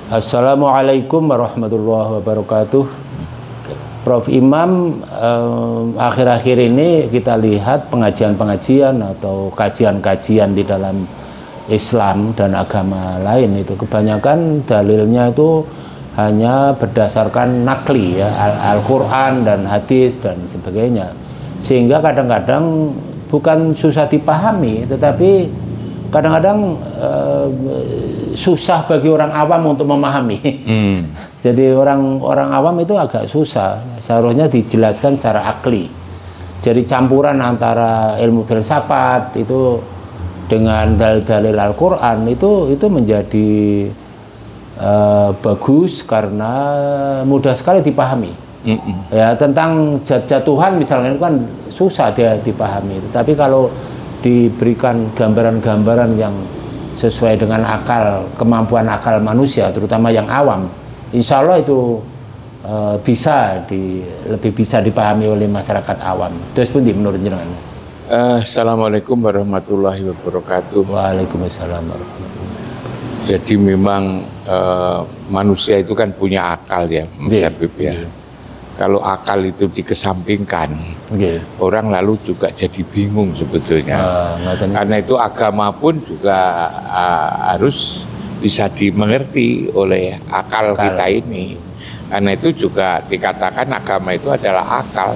Assalamualaikum warahmatullahi wabarakatuh. Prof. Imam, akhir-akhir ini kita lihat pengajian-pengajian atau kajian-kajian di dalam Islam dan agama lain itu kebanyakan dalilnya itu hanya berdasarkan nakli ya, Al-Quran dan hadis dan sebagainya, sehingga kadang-kadang bukan susah dipahami, tetapi kadang-kadang susah bagi orang awam untuk memahami. Jadi orang awam itu agak susah, seharusnya dijelaskan secara akli. Jadi campuran antara ilmu filsafat itu dengan dalil-dalil Al-Quran itu menjadi bagus karena mudah sekali dipahami. Ya, tentang zat-zat Tuhan misalnya itu kan susah dia dipahami. Tapi kalau diberikan gambaran-gambaran yang sesuai dengan kemampuan akal manusia, terutama yang awam, insya Allah itu lebih bisa dipahami oleh masyarakat awam. Terus pun menurut jenengan. Assalamualaikum warahmatullahi wabarakatuh. Waalaikumsalam warahmatullahi wabarakatuh. Jadi memang manusia itu kan punya akal ya, Mas Habib ya. Kalau akal itu dikesampingkan, orang lalu juga jadi bingung sebetulnya. Karena itu agama pun juga harus bisa dimengerti oleh akal kita ini. Karena itu juga dikatakan agama itu adalah akal.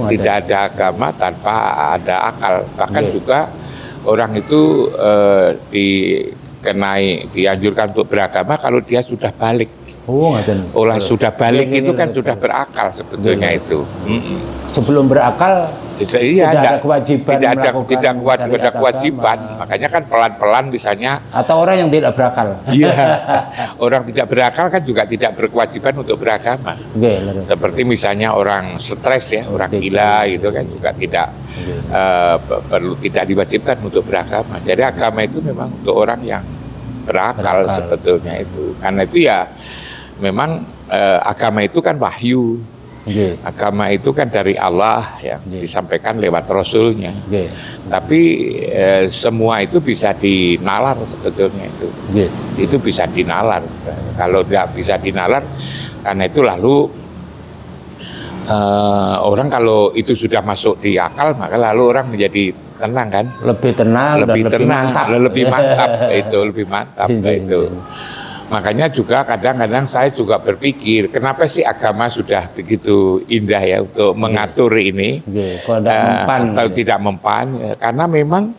Tidak ada agama tanpa ada akal. Bahkan juga orang itu dianjurkan untuk beragama kalau dia sudah balik. Sudah balik itu kan sudah berakal sebetulnya itu. Sebelum berakal tidak ada kewajiban. Tidak ada kewajiban. Makanya kan pelan-pelan misalnya. Atau orang yang tidak berakal. Iya. Orang tidak berakal kan juga tidak berkewajiban untuk beragama. Seperti misalnya orang stres ya, orang gila gitu kan juga tidak tidak diwajibkan untuk beragama. Jadi agama itu memang untuk orang yang berakal sebetulnya itu. Karena itu ya memang agama itu kan wahyu. Agama itu kan dari Allah yang disampaikan lewat Rasulnya. Tapi semua itu bisa dinalar sebetulnya itu. Itu bisa dinalar. Kalau tidak bisa dinalar, karena itu lalu orang kalau itu sudah masuk di akal, maka lalu orang menjadi tenang kan? Lebih tenang, lebih mantap. Lebih mantap itu. Makanya juga kadang-kadang saya juga berpikir, kenapa sih agama sudah begitu indah ya untuk mengatur ini, atau tidak mempan? Karena memang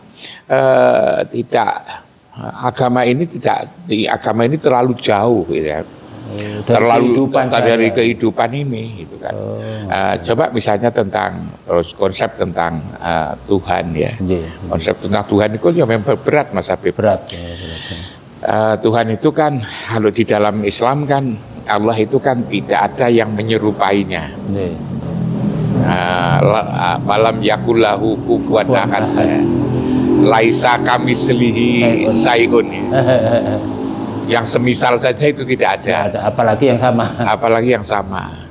agama ini terlalu jauh, gitu ya. Terlalu dari kehidupan ini, gitu kan. Coba misalnya tentang konsep tentang Tuhan ya. Konsep tentang Tuhan itu ya memang berat, Mas Habib. Berat. Tuhan itu kan, kalau di dalam Islam kan Allah itu kan tidak ada yang menyerupainya. Malam yakullahu kufuwan ahad. Laisa kamislihi sayun. Yang semisal saja itu tidak ada. Apalagi yang sama. Apalagi yang sama.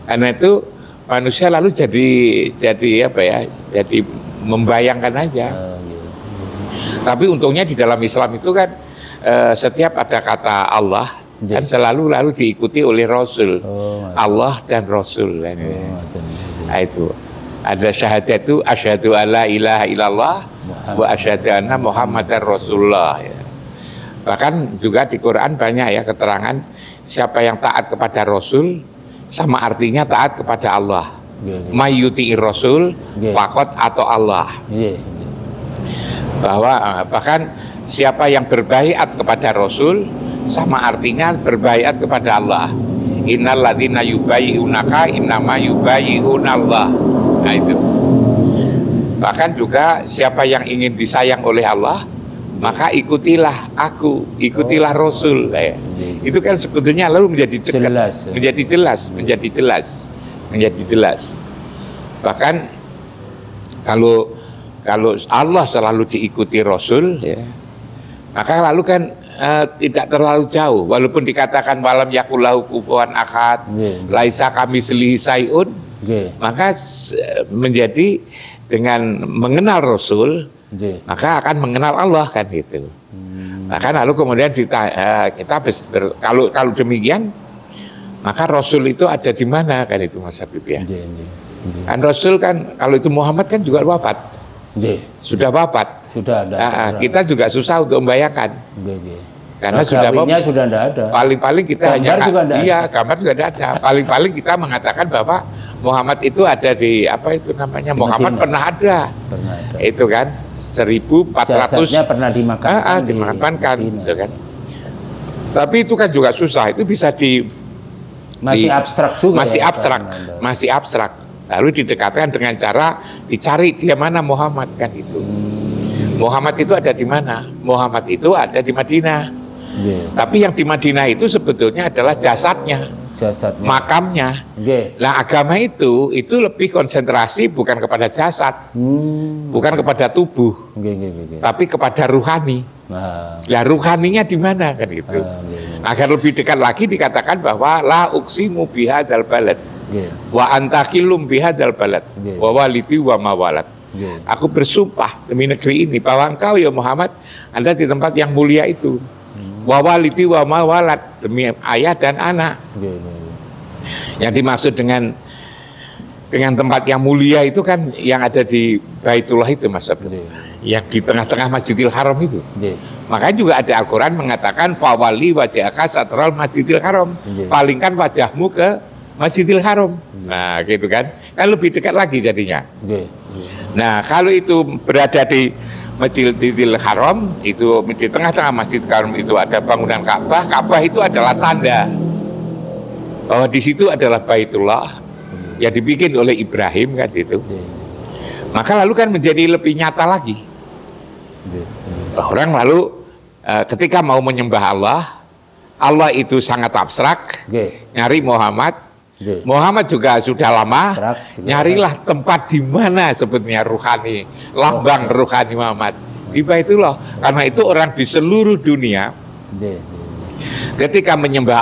Karena itu manusia lalu jadi apa ya? Jadi membayangkan aja. Tapi untungnya di dalam Islam itu kan setiap ada kata Allah kan selalu lalu diikuti oleh Rasul. Allah dan Rasul. Nah, itu ada syahadat itu asyhadu alla ilaha illallah wa asyhadu anna muhammadar rasulullah ya. Bahkan juga di Quran banyak ya keterangan siapa yang taat kepada Rasul sama artinya taat kepada Allah. Mayyuti'ir Rasul faqat atau Allah. Bahwa bahkan siapa yang berbaiat kepada Rasul sama artinya berbaiat kepada Allah. Innal ladzina yubayyi'unaka innama yubayyi'unallah. Nah itu. Bahkan juga siapa yang ingin disayang oleh Allah, maka ikutilah aku, ikutilah Rasul. Itu kan sebetulnya lalu menjadi jelas. Bahkan kalau Allah selalu diikuti Rasul ya, maka lalu kan tidak terlalu jauh, walaupun dikatakan malam yakullahu kufuwan ahad, laisa kamislihi sayun, maka menjadi dengan mengenal Rasul, maka akan mengenal Allah kan gitu. Nah kan lalu kemudian kita kalau demikian, maka Rasul itu ada di mana kan itu Mas Habib ya? Kan Rasul kan kalau itu Muhammad kan juga wafat, sudah wafat. Sudah ada. Kita juga susah untuk membayangkan. Karena sudah tidak ada. Paling-paling kita gambar juga tidak ada. Paling-paling kita mengatakan bahwa Muhammad itu ada di Muhammad pernah ada. Itu kan 1400 pernah dimakamkan gitu kan. Tapi itu kan juga susah. Itu bisa masih abstrak juga. Masih abstrak. Lalu didekatkan dengan cara dicari dia mana Muhammad kan itu. Muhammad itu ada di mana? Muhammad itu ada di Madinah. Tapi yang di Madinah itu sebetulnya adalah jasadnya, makamnya. Nah agama itu lebih konsentrasi bukan kepada jasad, bukan kepada tubuh, tapi kepada ruhani. Nah ruhaninya di mana kan itu? Agar lebih dekat lagi dikatakan bahwa la uqsimu bihadzal balad wa anta khilum bihadzal balad wa walidi wa mawalad. Aku bersumpah demi negeri ini bahwa engkau ya Muhammad ada di tempat yang mulia itu. Wa walidi wa mawalad, demi ayah dan anak. Yang dimaksud dengan tempat yang mulia itu kan yang ada di Baitullah itu Mas Abdul. Yang di tengah-tengah Masjidil Haram itu. Makanya juga ada Al-Quran mengatakan fawali wajhaka satral Masjidil Haram. Palingkan wajahmu ke Masjidil Haram. Nah gitu kan. Kan lebih dekat lagi jadinya. Nah kalau itu berada di Masjidil Haram, itu di tengah-tengah Masjidil Haram itu ada bangunan Ka'bah. Ka'bah itu adalah tanda bahwa di situ adalah Baitullah yang dibikin oleh Ibrahim kan itu. Maka lalu kan menjadi lebih nyata lagi. Orang lalu ketika mau menyembah Allah itu sangat abstrak. Nyari Muhammad juga sudah lama, nyarilah tempat di mana sebetulnya ruhani, lambang ruhani Muhammad. Di Baitullah. Karena itu orang di seluruh dunia ketika menyembah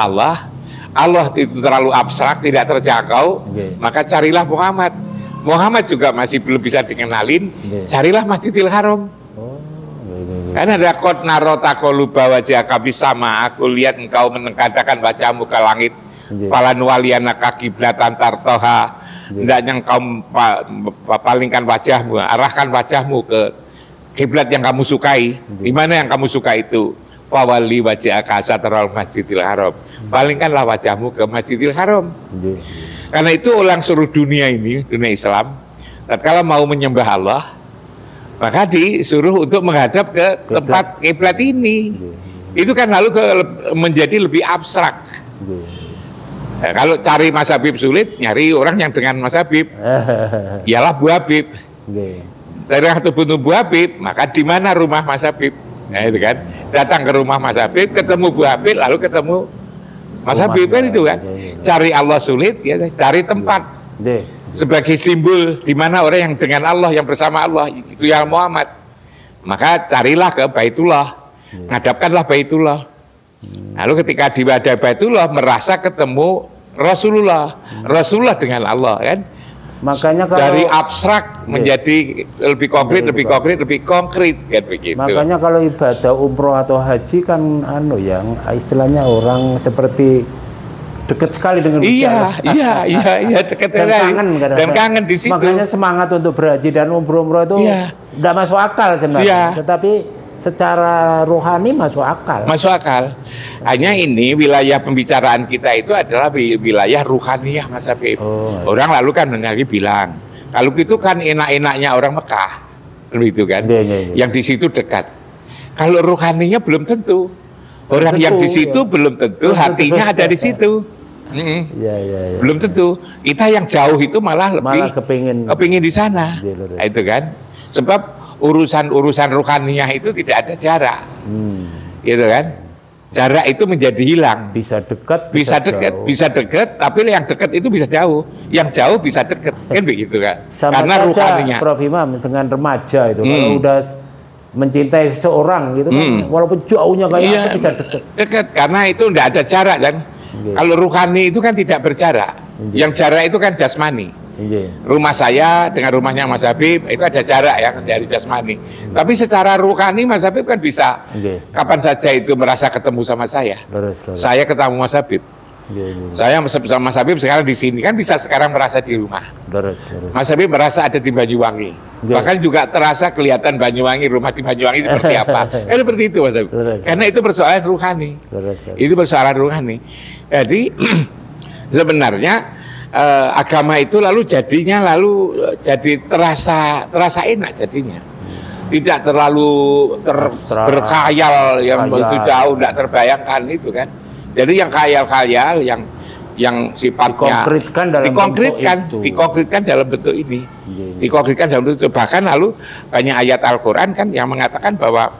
Allah itu terlalu abstrak, tidak terjangkau, maka carilah Muhammad. Muhammad juga masih belum bisa dikenalin, carilah Masjidil Haram. Karena ada qad narota qaluba wajhaka bisama, aku lihat engkau menengkadakan wajahmu ke langit. Falan waliyana kiblatan tartoha, hendaknya engkau palingkan wajahmu, arahkan wajahmu ke kiblat yang kamu sukai. Di mana yang kamu suka itu? Fawali wajhaka satral Masjidil Haram, palingkanlah wajahmu ke Masjidil Haram. Karena itu orang seluruh dunia ini, dunia Islam, tatkala mau menyembah Allah, maka disuruh untuk menghadap ke tempat kiblat ini. Itu kan lalu menjadi lebih abstrak. Nah, kalau cari Mas Habib sulit, nyari orang yang dengan Mas Habib. Ialah Bu Habib. Dari ketemu Bu Habib, maka di mana rumah Mas Habib? Nah itu kan, datang ke rumah Mas Habib, ketemu Bu Habib, lalu ketemu Mas Habib kan itu kan. Cari Allah sulit, ya cari tempat. Sebagai simbol di mana orang yang dengan Allah, yang bersama Allah, itu yang Muhammad. Maka carilah ke Baitullah, ngadapkanlah Baitullah. Lalu ketika di Baitullah merasa ketemu Rasulullah dengan Allah kan. Makanya kalau dari abstrak menjadi lebih konkret kan begitu. Makanya kalau ibadah umroh atau haji kan yang istilahnya orang seperti dekat sekali dengan iya dekat dan kangen di situ. Makanya semangat untuk berhaji dan umroh itu tidak masuk akal sebenarnya. Tetapi secara rohani masuk akal. Hanya ini wilayah pembicaraan kita itu adalah wilayah ruhaniyah Mas Habib. Orang lalu kan bilang kalau gitu kan enak-enaknya orang Mekah begitu kan, yang di situ dekat. Kalau ruhaninya belum tentu. Orang yang di situ belum tentu hatinya ada di situ. Belum tentu. Kita yang jauh itu malah lebih kepingin di sana. Itu kan. Sebab urusan ruhaniyah itu tidak ada jarak, gitu kan? Jarak itu menjadi hilang. Bisa dekat, bisa dekat, tapi yang dekat itu bisa jauh, yang jauh bisa dekat, kan begitu kan? Sama karena ruhaniyah. Prof Imam dengan remaja itu, kalau udah mencintai seseorang gitu kan, walaupun jauhnya kayak bisa dekat, karena itu tidak ada jarak kan? Kalau ruhani itu kan tidak berjarak, yang jarak itu kan jasmani. Rumah saya dengan rumahnya Mas Habib itu ada jarak ya dari jasmani. Tapi secara rohani Mas Habib kan bisa kapan saja itu merasa ketemu sama saya. Saya ketemu Mas Habib. Saya bersama Mas Habib sekarang di sini kan bisa sekarang merasa di rumah. Mas Habib merasa ada di Banyuwangi. Bahkan juga terasa kelihatan Banyuwangi, rumah di Banyuwangi seperti apa. Seperti itu Mas Habib. Karena itu persoalan rohani. Itu persoalan rohani. Jadi sebenarnya agama itu lalu jadinya jadi terasa enak jadinya. Tidak terlalu berkhayal yang begitu jauh, tidak terbayangkan itu kan. Jadi yang khayal-khayal yang sifatnya dikonkretkan dalam bentuk ini. Dikonkretkan dalam bentuk itu. Bahkan lalu banyak ayat Al-Qur'an kan yang mengatakan bahwa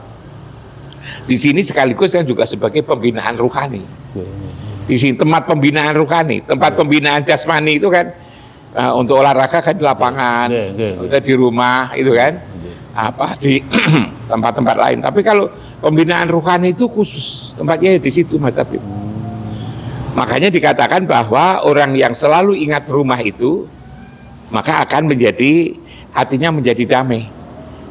di sini sekaligus kan juga sebagai pembinaan rohani. Di sini tempat pembinaan rohani, tempat pembinaan jasmani itu kan untuk olahraga kan di lapangan, atau di rumah itu kan, apa di tempat-tempat lain. Tapi kalau pembinaan rohani itu khusus tempatnya di situ Mas Habib. Makanya dikatakan bahwa orang yang selalu ingat rumah itu maka akan menjadi hatinya menjadi damai.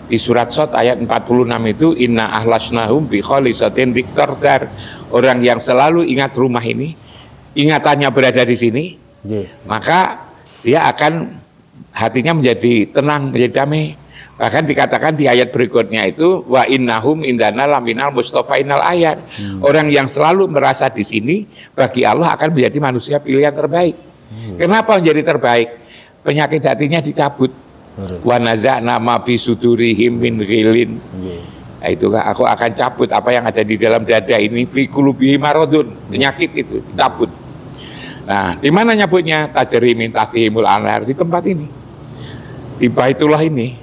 Di surat Shad ayat 46 itu inna ahlasnahum bi khalisatin diktordar. Orang yang selalu ingat rumah ini, ingatannya berada di sini, maka dia akan hatinya menjadi tenang, menjadi damai. Bahkan dikatakan di ayat berikutnya itu wa innahum indana laminal mustafainal ayat. Orang yang selalu merasa di sini bagi Allah akan menjadi manusia pilihan terbaik. Kenapa menjadi terbaik? Penyakit hatinya dicabut. Wa naza'na ma fi sudurihim min ghilin. Nah, itu aku akan cabut apa yang ada di dalam dada ini fi qulubihim maradun. Penyakit itu dicabut. Nah, di mana nyabutnya? Tajri min tahtihimul anhar, di tempat ini. Di Baitullah ini.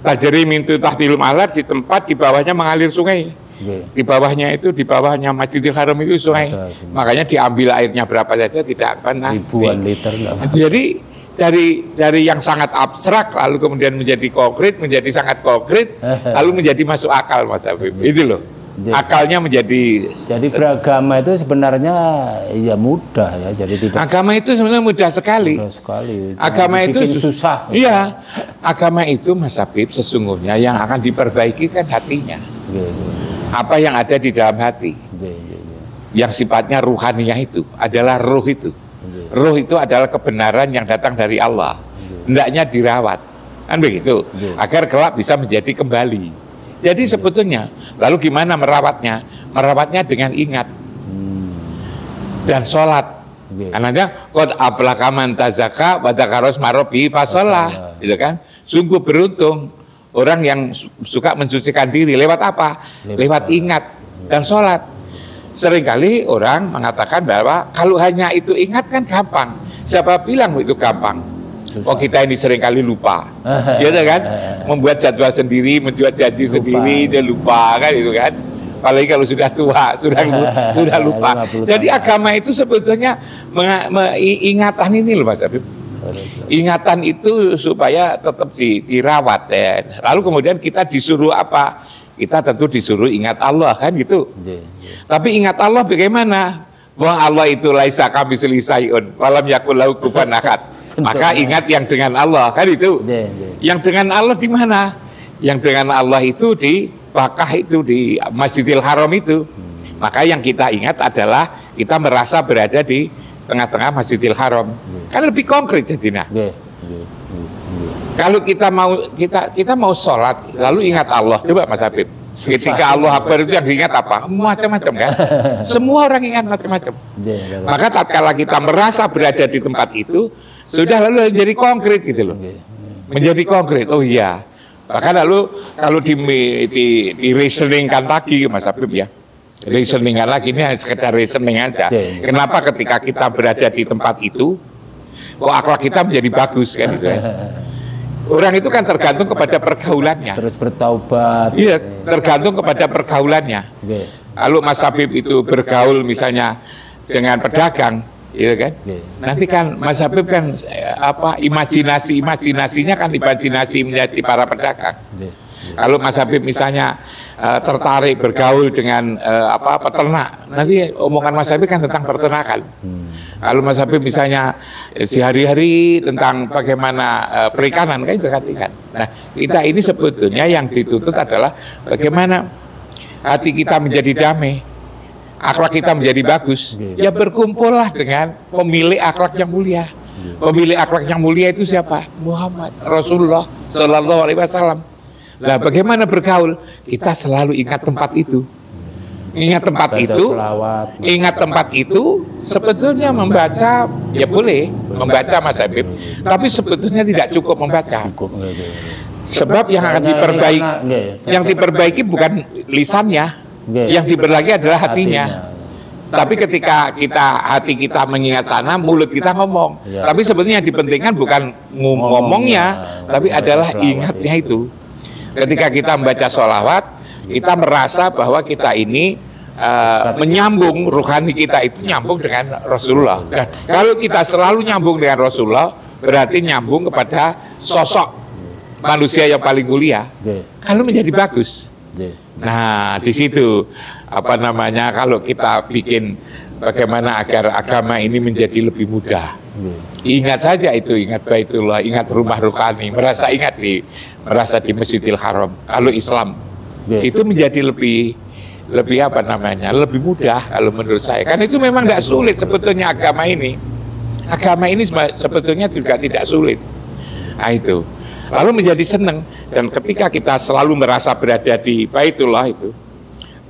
Tajri min tahtihimul anhar, di tempat di bawahnya mengalir sungai. Di bawahnya itu, di bawahnya Masjidil Haram itu sungai. Makanya diambil airnya berapa saja tidak pernah. Ribuan liter. Jadi dari yang sangat abstrak lalu kemudian menjadi konkret, menjadi sangat konkret, lalu menjadi masuk akal Mas Habib. Itu loh. Akalnya menjadi. Jadi beragama itu sebenarnya ya mudah ya. Jadi tidak. Agama itu sebenarnya mudah sekali. Mudah sekali. Agama itu susah. Iya. Agama itu Mas Habib sesungguhnya yang akan diperbaiki kan hatinya. Apa yang ada di dalam hati. Yang sifatnya ruhaniyah itu adalah ruh itu. Ruh itu adalah kebenaran yang datang dari Allah. Hendaknya dirawat. Kan begitu. Agar kelak bisa menjadi kembali. Jadi sebetulnya, lalu gimana merawatnya? Merawatnya dengan ingat dan sholat. Karena qad aflaha man tazakka wa dzakara isma rabbih fashollah, gitu kan? Sungguh beruntung orang yang suka mensucikan diri lewat apa? Lewat ingat dan sholat. Seringkali orang mengatakan bahwa kalau hanya itu ingat kan gampang. Siapa bilang itu gampang? Oh kita ini seringkali lupa, ya kan? Membuat jadwal sendiri, membuat janji sendiri, dia lupa kan itu kan? Apalagi kalau sudah tua, sudah lupa. Jadi agama itu sebetulnya ingatan ini loh Mas Habib. Ingatan itu supaya tetap dirawat ya. Lalu kemudian kita disuruh apa? Kita tentu disuruh ingat Allah kan gitu. Tapi ingat Allah bagaimana? Wong Allah itu laisa kamitslihi syai'un wa lam yakul lahu kufuwan ahad. Maka ingat yang dengan Allah kan itu. Yang dengan Allah di mana? Yang dengan Allah itu di Bakah itu di Masjidil Haram itu. Maka yang kita ingat adalah kita merasa berada di tengah-tengah Masjidil Haram. Kan lebih konkret jadinya. Kalau kita mau sholat lalu ingat Allah, coba Mas Habib. Ketika Allah Akbar itu yang diingat apa? Macam-macam kan? Semua orang ingat macam-macam. Maka tatkala kita merasa berada di tempat itu, sudah lalu menjadi konkret gitu loh. Menjadi konkret. Oh iya. Bahkan lalu kalau di reasoningkan lagi Mas Habib ya. Reasoningkan lagi ini hanya sekedar reasoning aja. Kenapa ketika kita berada di tempat itu kok akhlak kita menjadi bagus kan gitu ya. Orang itu kan tergantung kepada pergaulannya. Terus bertaubat. Iya, tergantung kepada pergaulannya. Lalu Mas Habib itu bergaul misalnya dengan pedagang, gitu kan? Nanti kan Mas Habib kan imajinasinya kan imajinasi menjadi para pedagang. Kalau Mas Habib misalnya tertarik bergaul dengan peternak, nanti omongan Mas Habib kan tentang peternakan. Kalau Mas Habib misalnya sehari-hari tentang bagaimana perikanan, kan itu kan ikan. Nah, kita ini sebetulnya yang dituntut adalah bagaimana hati kita menjadi damai, akhlak kita menjadi bagus. Ya berkumpullah dengan pemilik akhlak yang mulia. Pemilik akhlak yang mulia itu siapa? Muhammad Rasulullah Shallallahu Alaihi Wasallam. Nah, bagaimana bergaul? Kita selalu ingat tempat itu. Ingat tempat itu, ingat tempat itu. Sebetulnya membaca ya boleh membaca Mas Habib, tapi sebetulnya tidak cukup membaca. Sebab yang akan diperbaiki bukan lisannya, yang diperbaiki adalah hatinya. Tapi ketika hati kita mengingat sana, mulut kita ngomong. Tapi sebetulnya yang dipentingkan bukan ngomongnya, tapi adalah ingatnya itu. Ketika kita membaca sholawat, kita merasa bahwa kita ini menyambung, rohani kita itu nyambung dengan Rasulullah. Dan kalau kita selalu nyambung dengan Rasulullah, berarti nyambung kepada sosok manusia yang paling mulia. Kalau menjadi bagus. Nah, di situ kalau kita bikin bagaimana agar agama ini menjadi lebih mudah. Ingat saja itu, ingat Baitullah, ingat rumah rohani, merasa di Masjidil Haram. Kalau Islam itu menjadi lebih lebih mudah kalau menurut saya. Karena itu memang tidak sulit sebetulnya agama ini. Agama ini sebetulnya juga tidak sulit. Nah itu. Lalu menjadi senang, dan ketika kita selalu merasa berada di Baitullah itu,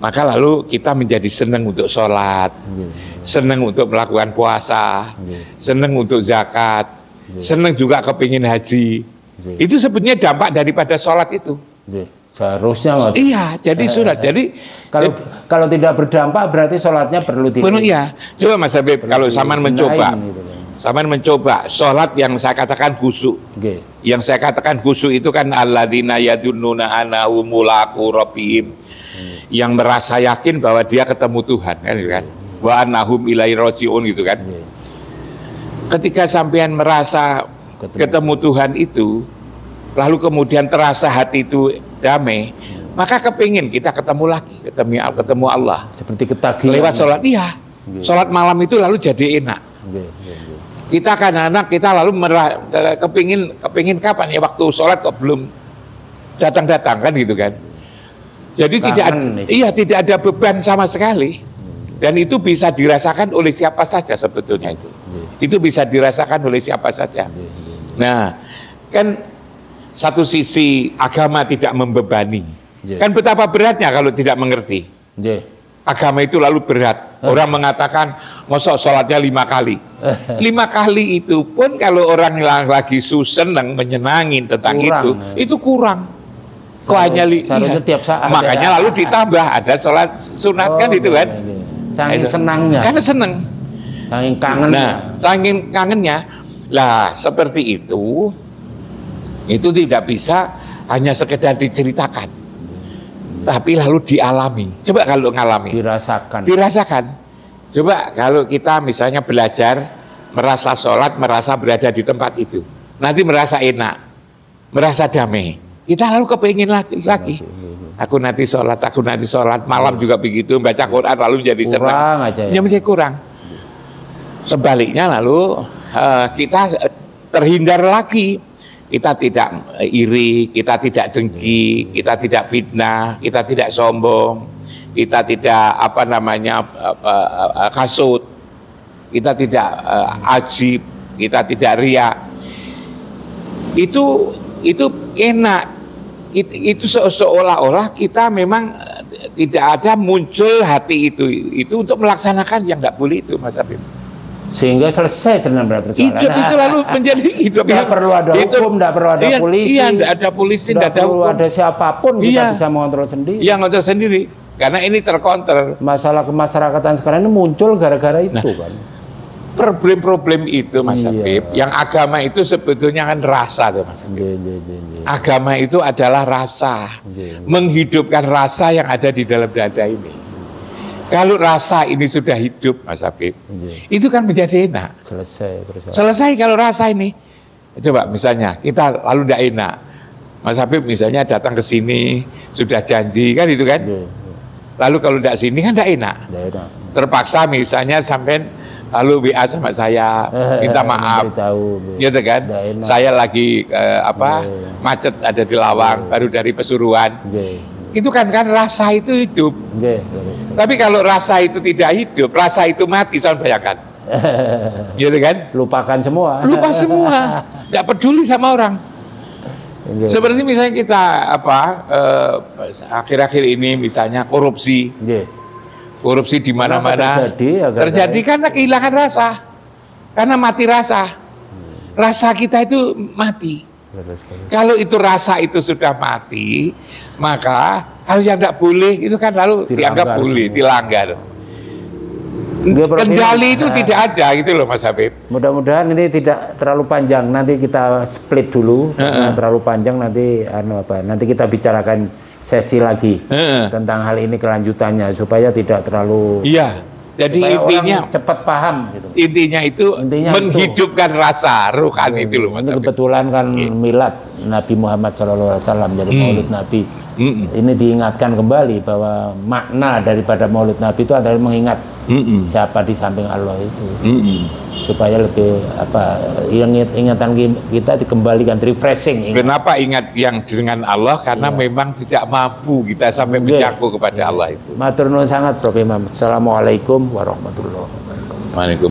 maka lalu kita menjadi senang untuk sholat, senang untuk melakukan puasa, senang untuk zakat, senang juga kepingin haji. Itu sebenarnya dampak daripada sholat itu. Seharusnya. Iya, jadi surat. Jadi kalau tidak berdampak berarti sholatnya perlu iya. Coba Mas Habib, kalau Saman mencoba sholat yang saya katakan khusyuk. Yang saya katakan khusyuk itu kan alladzina yadunnuna annahum mulaqu rabbihim. Yang merasa yakin bahwa dia ketemu Tuhan, kan? Wa annahum ilaihi raji'un gitu kan. Ketika sampean merasa ketemu Tuhan itu, lalu kemudian terasa hati itu damai, maka kepingin kita ketemu lagi, ketemu Allah. Seperti ketagihan. Lewat sholat, iya. Sholat malam itu lalu jadi enak. Kita kan anak, kita lalu kepingin kapan ya waktu sholat kok belum datang kan gitu kan. Jadi tidak ada beban sama sekali. Dan itu bisa dirasakan oleh siapa saja sebetulnya itu. Itu bisa dirasakan oleh siapa saja. Nah, kan satu sisi agama tidak membebani. Kan betapa beratnya kalau tidak mengerti. Agama itu lalu berat. Orang mengatakan mosok sholatnya 5 kali. 5 kali itu pun kalau orang yang lagi senang menyenangin tentang itu kurang. Kok hanya tiap saat. Makanya lalu ditambah ada sholat sunat kan itu kan. Saking senangnya. Karena senang. Saking kangennya. Nah, saking kangennya. Lah seperti itu tidak bisa hanya sekedar diceritakan, tapi lalu dialami. Coba kalau ngalami, dirasakan. Coba kalau kita misalnya belajar, merasa sholat, merasa berada di tempat itu, nanti merasa enak, merasa damai. Kita lalu kepingin lagi. Aku nanti sholat, malam juga begitu, baca Quran lalu jadi senang. Ya masih kurang. Sebaliknya lalu kita terhindar lagi. Kita tidak iri, kita tidak dengki, kita tidak fitnah, kita tidak sombong, kita tidak kasut, kita tidak ajib, kita tidak riak. Itu enak. Itu seolah-olah kita memang tidak ada muncul hati itu untuk melaksanakan yang tidak boleh itu, Mas Habib. Sehingga selesai sebenarnya persoalan. Itu lalu menjadi hidup. Tidak perlu ada hukum, tidak perlu ada polisi. Iya, tidak ada polisi, tidak perlu ada siapapun, kita bisa mengontrol sendiri. Iya, mengontrol sendiri. Karena ini terkontrol. Masalah kemasyarakatan sekarang ini muncul gara-gara itu kan. Problem-problem itu, Mas Habib, yang agama itu sebetulnya kan rasa tuh, Mas Habib. Agama itu adalah rasa, menghidupkan rasa yang ada di dalam dada ini. Kalau rasa ini sudah hidup, Mas Habib, itu kan menjadi enak. Selesai kalau rasa ini. Coba misalnya kita lalu tidak enak, Mas Habib misalnya datang ke sini sudah janji kan itu kan. Lalu kalau tidak sini kan tidak enak. Terpaksa misalnya sampai lalu WA sama saya minta maaf, gitu kan? Saya lagi macet ada di Lawang, baru dari Pesuruan. Itu kan rasa itu hidup. Tapi kalau rasa itu tidak hidup, rasa itu mati, saya bayangkan. Gitu kan? Lupakan semua. Lupa semua, tidak peduli sama orang. Seperti misalnya kita akhir-akhir ini misalnya korupsi, korupsi di mana-mana terjadi karena kehilangan rasa, karena mati rasa, rasa kita itu mati. Kalau itu rasa itu sudah mati, maka hal yang tidak boleh itu kan lalu dianggap boleh, dilanggar. Kendali itu tidak ada gitu loh Mas Habib. Mudah-mudahan ini tidak terlalu panjang. Nanti kita split dulu. Terlalu panjang nanti nanti kita bicarakan sesi lagi tentang hal ini kelanjutannya supaya tidak terlalu. Iya. Jadi intinya cepat paham gitu. Intinya itu menghidupkan rasa rohani itu loh Mas Habib. Kebetulan kan milad Nabi Muhammad SAW jadi Maulid Nabi. Ini diingatkan kembali bahwa makna daripada Maulid Nabi itu adalah mengingat siapa di samping Allah itu, supaya lebih ingatan kita dikembalikan, refreshing. Kenapa ingat yang dengan Allah? Karena memang tidak mampu kita sampai menjangkau kepada Allah itu. Matur nuwun sangat Prof. Imam. Assalamualaikum warahmatullahi wabarakatuh.